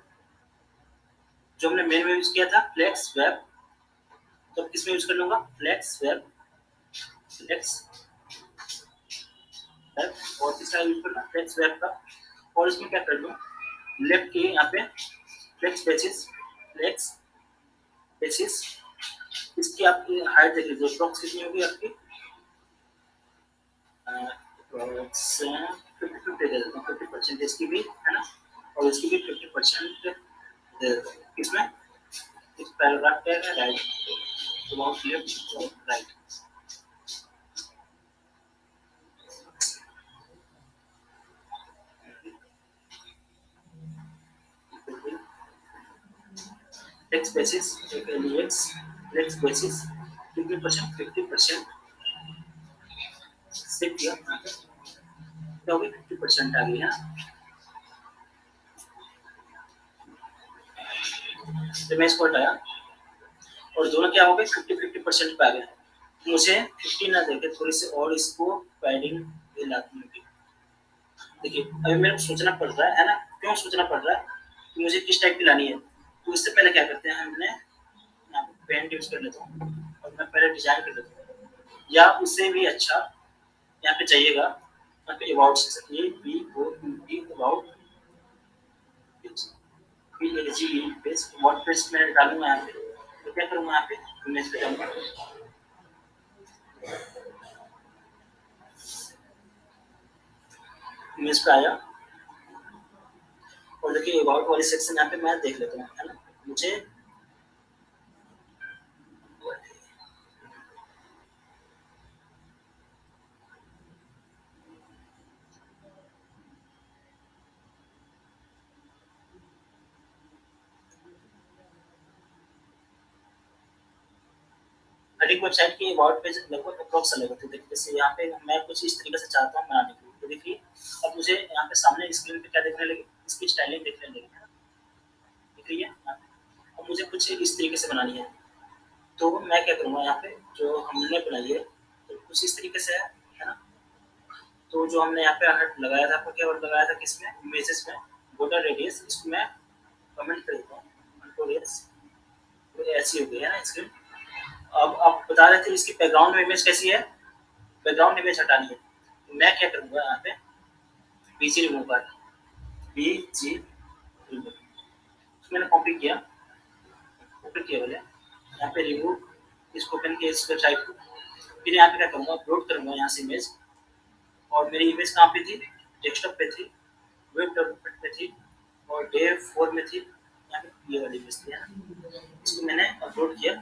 जो हमने मेन में यूज किया था फ्लेक्स वेब, तो किसमें यूज कर लूंगा, फ्लेक्स वेब, फ्लेक्स वेब, और तीसरा यूज करना फ्लेक्स वेब का। और इसमें क्या कर लूँ, लेफ्ट की यहाँ पे फ्लेक्स पेजेस, फ्लेक्स पेजेस, इसकी आपकी हाइट देख लीजिए अप्रॉक्स कितनी होगी आपकी, अप्रॉक्स 50 दे देता हूँ, 50% इसकी भी है ना, और इसकी भी 50% दे देता हूँ। किसमें, इस पैराग्राफ क्या है, right, about left right. X basis x x basis 50% set किया, क्या होगी 50% आ गई है। तो मैं इसको हटाया और दोनों क्या हो गए 50-50% पे आ गए। मुझे 50 ना देके थोड़ी सी और इसको पैडिंग लानी होगी। देखिए अभी मेरे को सोचना पड़ रहा है ना, क्यों सोचना पड़ रहा है कि मुझे किस टाइप की लानी है। तो इससे पहले क्या करते हैं, हमने यहाँ पे पेंट यूज कर लेता हूँ और मैं पहले डिजाइन कर लेता हूँ, या उससे भी अच्छा यहाँ पे चाहिएगा, यहाँ पे about section A B O T about page, word page में डालूंगा यहाँ पे। तो क्या करूँगा, यहाँ पे इमेज पे जाऊँगा, इमेज पे आया और देखिए अबाउट वाली सेक्शन यहाँ पे मैं देख लेता हूँ, है ना। मुझे हर एक वेबसाइट की अबाउट पेज लगभग अप्रोक्स अलग होती है। देखिए जैसे यहाँ पे मैं कुछ इस तरीके से चाहता हूँ बनाने के लिए, तो देखिए अब मुझे यहाँ पे सामने स्क्रीन पे क्या देखने लगे, इसकी स्टाइलिंग देखने लगी, दिख रही है। अब मुझे कुछ इस तरीके से बनानी है, तो मैं क्या करूँगा, यहाँ पे जो हमने बनाई है तो कुछ इस तरीके से है ना। तो जो हमने यहाँ पे हट लगाया था, आपको क्या वर्ड लगाया था किसमें, इमेजेस में, बॉर्डर रेडियस, इसको मैं कमेंट कर देता हूँ, कंट्रोल एस, तो ऐसी हो गई है ना स्क्रीन। अब आप बता रहे थे इसकी बैकग्राउंड इमेज कैसी है, बैकग्राउंड इमेज हटानी है, तो मैं क्या करूँगा यहाँ पे बीजी रिमूव कर, बीजी रिमूव, मैंने कॉपी किया, कॉपी किया बोले यहाँ पे रिमूव, इसको ओपन किया इस वेबसाइट को। फिर यहाँ पे क्या करूँगा, अपलोड करूँगा यहाँ से इमेज, और मेरी इमेज कहाँ पे थी, डेस्कटॉप पे थी, वेब डेवलपमेंट पे थी, और डे 4 में थी, यहाँ पे ये वाली इमेज थी, है ना। इसको मैंने अपलोड किया,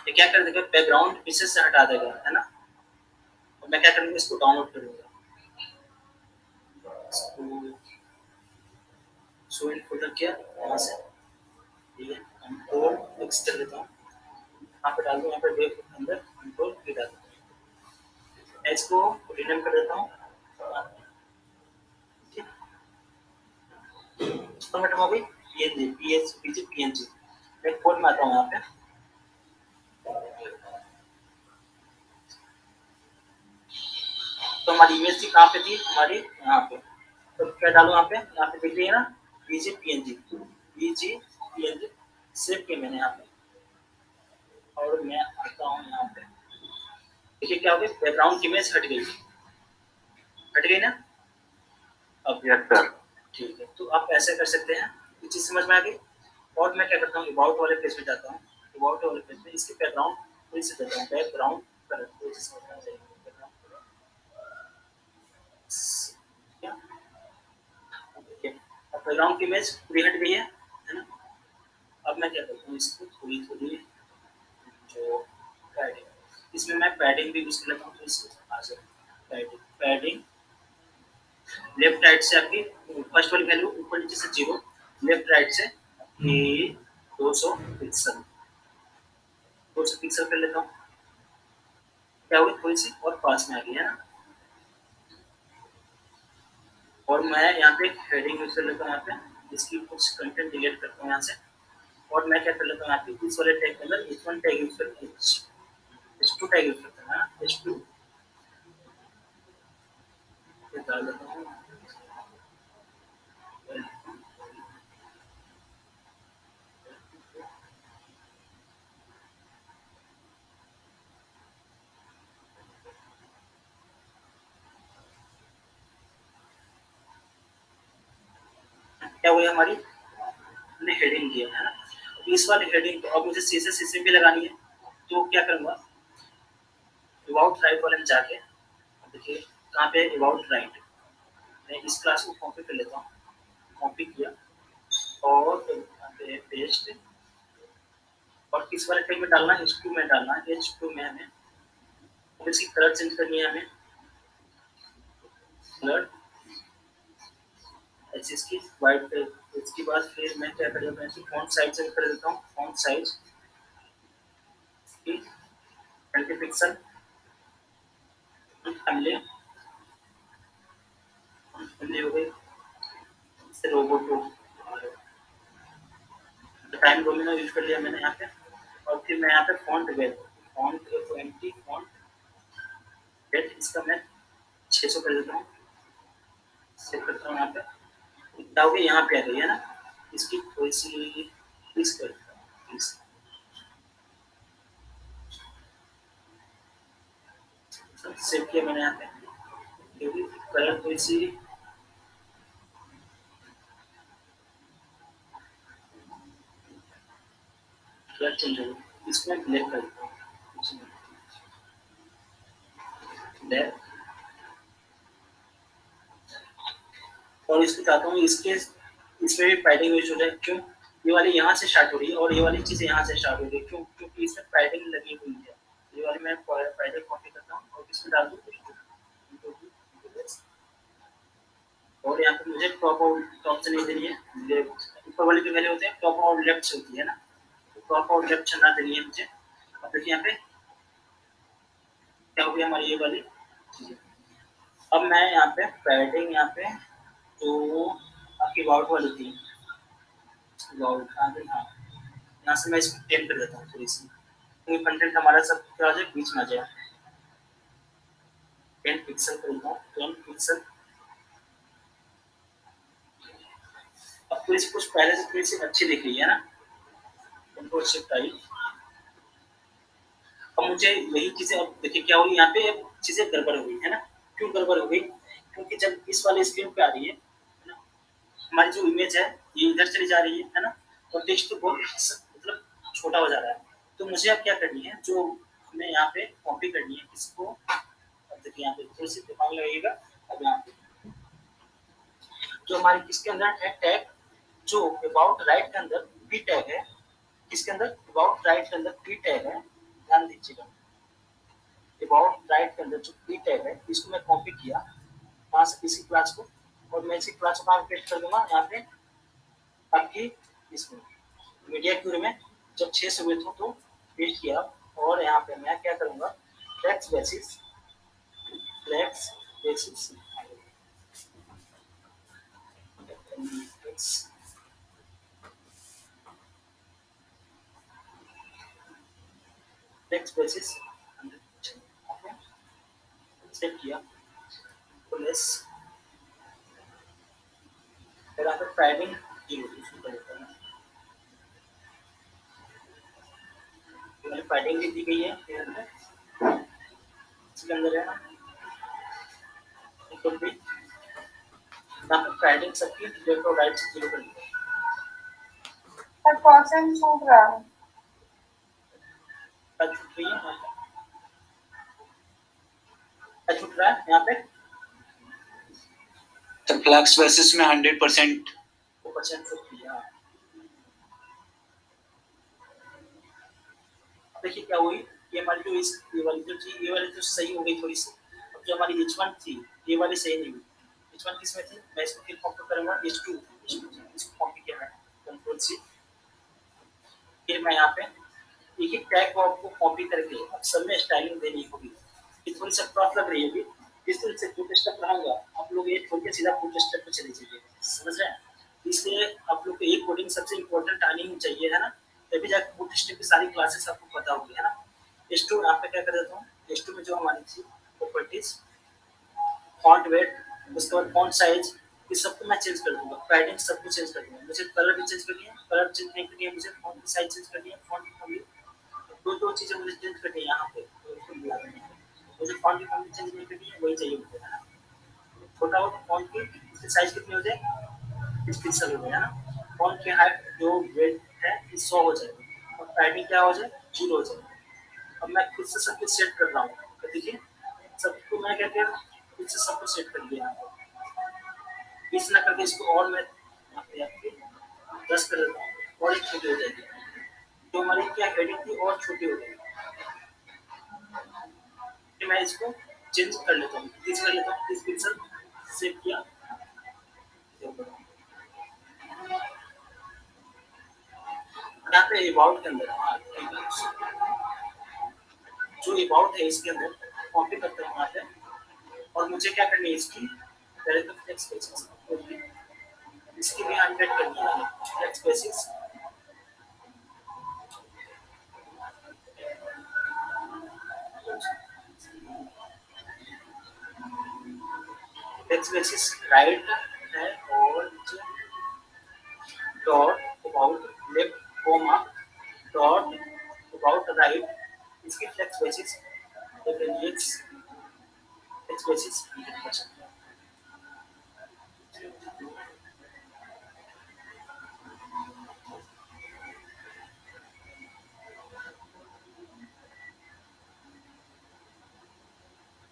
ये क्या कर देगा, बैकग्राउंड पीछे से हटा देगा, है ना। और मैं क्या करूँगा, इसको डाउनलोड करूँगा, इसको शो इन फोल्डर किया यहाँ से, ठीक है, कंट्रोल एक्स कर लेता हूँ, यहाँ पे डाल दूँ, यहाँ पे वेब के अंदर कंट्रोल की डाल दूँ, इसको रिनेम कर देता हूँ, ठीक, फॉर्मेट में भी पीएनजी पीएनजी पीएनजी, मैं कोड में आता हूँ यहाँ पे, तो हमारी इमेज थी कहाँ पे थी, हमारी यहाँ पे। तो क्या डालूँ यहाँ पे दिख रही है ना, बीजी पीएनजी, बीजी पीएनजी सेव किया मैंने यहाँ पे, और मैं आता हूँ यहाँ पे, देखिए क्या हो गया, बैकग्राउंड की इमेज हट गई ना। अब
यस सर।
ठीक है, तो आप ऐसे कर सकते हैं, ये चीज़ समझ में आ गई। और मैं क्या करता हूँ, अबाउट वाले पेज पे जाता हूँ, अबाउट वाले पेज पे इसके बैकग्राउंड थोड़ी सी देता हूँ, बैकग्राउंड कलर थोड़ी सी समझ में आ जाएगी, बैकग्राउंड कलर क्या, देखिए अब बैकग्राउंड की इमेज पूरी हट गई है ना। अब मैं क्या करता हूँ, इसको थोड़ी थोड़ी जो पैडिंग, इसमें मैं पैडिंग भी यूज कर लेता हूँ, तो इसको आ जाए पैडिंग, पैडिंग लेफ्ट राइट से आपकी फर्स्ट वाली वैल्यू ऊपर नीचे से 0, लेफ्ट राइट से ये 200 पिक्सल, 200 पिक्सल कर लेता हूँ, क्या हुई थोड़ी सी और पास में आ गई है ना। और मैं यहाँ पे एक हेडिंग यूज कर लेता हूँ यहाँ पे, इसकी कुछ कंटेंट डिलीट करता हूँ यहाँ से, और मैं क्या कर लेता हूँ यहाँ पे इस वाले टैग के अंदर h1 टैग यूज करके h2 टैग यूज करता हूँ, h2 ये डाल देता हूँ। क्या हुई हमारी, हमने हेडिंग दिया है ना, इस वाले हेडिंग को अब मुझे शीर्षक भी लगानी है, तो क्या करूंगा, अबाउट राइट वाले में जाके देखिए कहाँ पे अबाउट राइट, मैं इस क्लास को कॉपी कर लेता हूँ, कॉपी किया और यहाँ पे पेस्ट, और किस वाले टैग में डालना है, h2 में डालना है, h2 में हमें इसकी कलर चेंज करनी है, हमें कलर ऐसे इसकी वाइट, इसके बाद फिर मैं क्या कर देता हूँ, इसकी फॉन्ट साइज चेंज कर देता हूँ, फॉन्ट साइज की 20 पिक्सल, फैमिली हो गई, इससे रोबोट को टाइम डोमिनो यूज कर लिया मैंने यहाँ पे, और फिर मैं यहाँ पे font weight, font 20 font weight, इसका मैं 600 कर देता हूँ, सेव करता हूँ यहाँ पे, क्या होगी यहाँ पे आ गई है ना, इसकी थोड़ी सी प्लीज कर देता हूँ, प्लीज सेव किया मैंने यहाँ पे, क्योंकि कलर थोड़ी सी कलर चेंज हो गई, इसको मैं ब्लैक कर देता हूँ, ब्लैक, और इसको चाहता हूँ इसके इसमें भी पैडिंग यूज हो जाए, क्यों, ये वाली यहाँ से स्टार्ट हो रही है और ये वाली चीजें यहाँ से स्टार्ट हो रही है, क्यों, क्योंकि इसमें पैडिंग लगी हुई है, ये वाली मैं पैडिंग कॉपी करता हूँ और इसमें डाल दूँ, और यहाँ पे मुझे टॉप और टॉप से नहीं देनी है, मुझे ऊपर वाली जो वैल्यू होते हैं टॉप और लेफ्ट से होती है ना, तो टॉप और लेफ्ट से ना देनी है मुझे, अब देखिए यहाँ पे क्या हो गया हमारी ये वाली चीजें, अब मैं यहाँ पे पैडिंग यहाँ पे तो आपकी वाउट वाली थी, वाउट हाँ यहाँ से मैं इसको 10 कर देता हूँ थोड़ी सी, क्योंकि कंटेंट हमारा सब क्या आ जाए बीच में आ जाए, 10 पिक्सल कर देता हूँ, 10 पिक्सल, अब थोड़ी सी कुछ पहले से थोड़ी सी अच्छी दिख रही है ना, कंट्रोल शिफ्ट आई, अब मुझे यही चीजें, अब देखिए क्या हुई यहाँ पे चीजें गड़बड़ हो गई है ना, क्यों गड़बड़ हो गई, क्योंकि जब इस वाले स्क्रीन पे आ रही है ना, हमारी जो इमेज है ये इधर चली जा रही है ना, और टेक्स्ट तो बहुत मतलब छोटा हो जा रहा है, तो मुझे अब क्या करनी है, जो हमें यहाँ पे कॉपी करनी है इसको, अब देखिए यहाँ पे थोड़ी सी दिमाग लगाइएगा, अब यहाँ पे जो हमारी किसके अंदर है टैग, जो अबाउट राइट के अंदर बी टैग है, किसके अंदर अबाउट राइट के अंदर बी टैग है, ध्यान दीजिएगा, अबाउट राइट के अंदर जो बी टैग है इसको मैं कॉपी किया वहां से किसी क्लास को, और मैं इसी क्लास को पेस्ट कर दूंगा यहाँ पे आपकी इसमें मीडिया क्यूरी में, जब 6 से हुए तो पेस्ट किया, और यहाँ पे मैं क्या करूंगा, flex basis, flex basis flex basis set किया, प्लस फिर यहाँ पे पैडिंग की होती है, कर देता हूँ, पैडिंग भी दी गई है फिर अंदर, इसके अंदर है ना इक्वल भी, यहाँ पे पैडिंग सबकी लेफ्ट और राइट से 0 कर दी,
पर परसेंट छूट रहा है,
छूट रही है, छूट रहा है यहाँ पे,
तो फ्लैक्स बेसिस में 100%
छूट किया, देखिए क्या हुई, ये हमारी जो इस ये वाली जो थी, ये वाली तो सही हो गई थोड़ी सी, अब जो हमारी h1 थी ये वाली सही नहीं हुई, h1 किस में थी, मैं इसको फिर कॉपी करूंगा, h2 थी, इसको कॉपी किया मैंने, कंट्रोल सी, फिर मैं यहाँ पे एक एक टैग को आपको कॉपी करके अब सब में स्टाइलिंग देनी होगी, ये थोड़ी सा टफ लग रही है अभी, जिस दिन से फुट स्टेप पढ़ाऊंगा आप लोग ये छोड़ के सीधा फुट स्टेप पे चले जाइए, समझ रहे हैं? इसलिए आप लोग को एक कोडिंग सबसे इम्पोर्टेंट आनी ही चाहिए, है ना? तभी जाके फुट स्टेप की सारी क्लासेस आपको पता होगी, है ना? S2 यहाँ पे क्या कर देता हूँ, S2 में जो हमारी थी प्रॉपर्टीज, फॉन्ट वेट, उसके बाद फॉन्ट साइज, ये सबको मैं चेंज कर दूंगा, पैडिंग सब कुछ चेंज कर दूंगा। मुझे कलर भी चेंज करनी है, कलर चेंज नहीं करनी है, मुझे फॉन्ट की साइज चेंज करनी है, फॉन्ट की फैमिली, दो चीजें मुझे चेंज करनी है यहाँ पे, तो उसको मिला देना है। मुझे फॉन्ट की फैमिली चेंज नहीं करनी है, वही चाहिए मुझे, है ना? छोटा हो तो फॉन्ट की उसकी साइज कितनी हो जाए, 6 पिक्सल हो जाए, है ना? फॉन्ट की हाइट जो वेट है 100 हो जाए और पैडिंग क्या हो जाए, 0 हो जाए। अब मैं खुद से सब कुछ सेट कर रहा हूँ, तो देखिए सबको मैं क्या किया, खुद से सब कुछ सेट कर लिया, 20 ना करके इसको और मैं यहाँ पे आपकी 10 कर देता हूँ और एक छोटी हो जाएगी, तो हमारी क्या हेडिंग थी और छोटी हो जाएगी। फिर मैं इसको चेंज कर लेता हूँ, 30 कर लेता हूँ, 30 पिक्सल सेव किया। यहाँ पे अबाउट के अंदर, हाँ ठीक है, जो अबाउट है इसके अंदर कॉपी करते हैं यहाँ पे, और मुझे क्या करनी है इसकी पहले तो फ्लेक्स बेसिस, इसकी भी 100 करनी है flex basis. Flex basis right है और dot about left comma dot about right, इसकी flex basis flex basis 100%।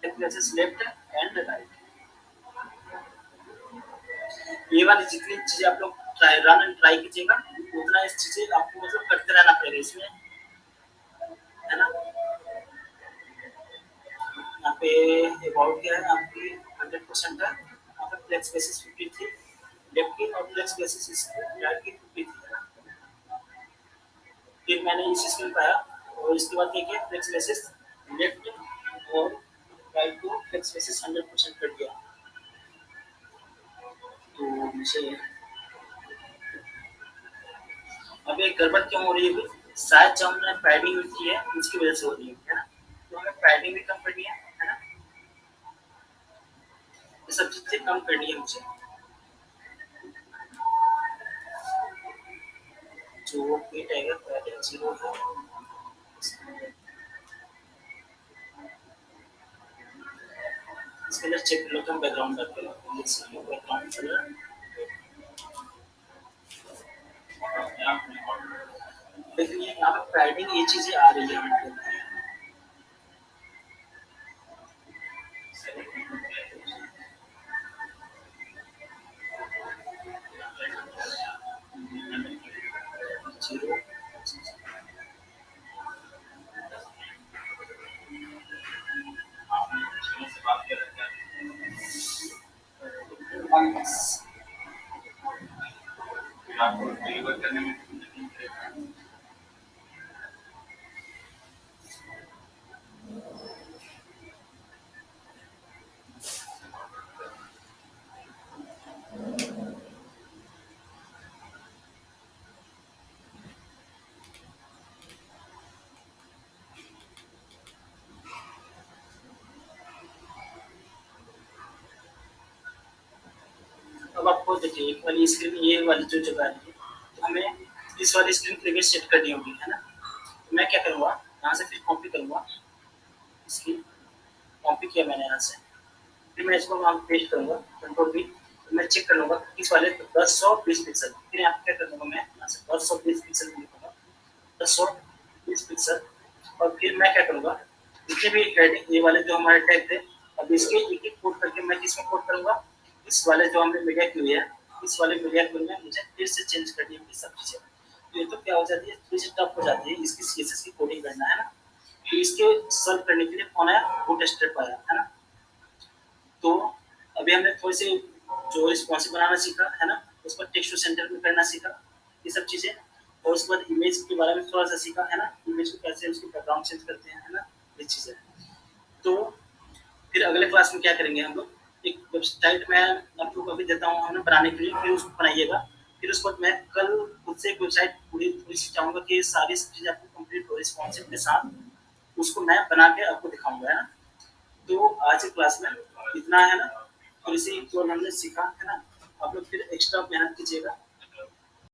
Flex basis left and right, ये वाली जितनी चीजें आप लोग ट्राई रन एंड ट्राई कीजिएगा उतना इस चीजें आपको मतलब करते रहना पड़ेगा इसमें, है ना? यहाँ पे अबाउट क्या है आपकी 100% है, यहाँ पे फ्लेक्स बेसिस 50 थी लेफ्ट की और फ्लेक्स बेसिस इसकी राइट की 50 थी। फिर मैंने इस स्क्रीन पाया और इसके बाद देखिए फ्लेक्स बेसिस लेफ्ट और राइट को फ्लेक्स बेसिस 100% कर दिया। तो मुझे अब ये गड़बड़ क्यों हो रही है, शायद जो हमने पैडिंग की है उसकी वजह से हो रही है ना? तो हमें पैडिंग भी कम करनी है ना? ये सब चीजें कम करनी है मुझे, जो फिट है पैडिंग 0 है, इसके अंदर चेक कर लो, हम बैकग्राउंड करते हैं बैकग्राउंड कलर, लेकिन ये यहाँ पे पैडिंग ये चीजें आ रही है हमारे अंदर। जीरो अब आपको देखिए एक वाली स्क्रीन ये वाली जो जगह है तो हमें इस वाली स्क्रीन प्रीवियस सेट करनी होगी, है ना? तो मैं क्या करूँगा, यहाँ से फिर कॉपी करूँगा, इसकी कॉपी किया मैंने यहाँ से, फिर मैं इसको वहाँ पेस्ट करूँगा कंट्रोल भी, तो मैं चेक कर लूँगा किस वाले 1020 पिक्सल, फिर यहाँ पे क्या कर दूँगा मैं यहाँ से 1020 पिक्सल लिखूँगा, 1020 पिक्सल, और फिर मैं क्या करूँगा जितने भी हेडिंग ये वाले जो हमारे टैग थे अब इसके एक एक कोड करके मैं किसमें कोड करूँगा, इस वाले जो हमने मीडिया की हुई है इस वाले मीडिया की में मुझे फिर से चेंज करनी है सब चीज़ें, तो ये तो क्या हो जाती है थोड़ी सी टफ हो जाती है, इसकी CSS की कोडिंग करना है ना, तो इसके सॉल्व करने के लिए कौन आया, बूटस्ट्रैप आया, है ना? तो अभी हमने थोड़ी सी जो रिस्पॉन्सिव बनाना सीखा है ना, उसको टेक्स्ट टू सेंटर में करना सीखा, ये सब चीज़ें, और उसके बाद इमेज के बारे में थोड़ा सा सीखा है ना, इमेज को कैसे उसको बैकग्राउंड चेंज करते हैं, है ना, ये चीज़ें। तो फिर अगले क्लास में क्या करेंगे हम लोग, एक वेबसाइट मैं आपको अभी देता हूँ हमें बनाने के लिए, फिर उसको बनाइएगा। फिर उसके बाद मैं कल खुद से एक वेबसाइट पूरी पूरी चाहूँगा कि सारी चीज़ें आपको कंप्लीट हो रिस्पॉन्सिव के साथ, उसको मैं बना के आपको दिखाऊंगा, है ना। तो आज की क्लास में इतना है ना, थोड़ी सी तो हमने सीखा है ना। आप लोग फिर एक्स्ट्रा मेहनत कीजिएगा।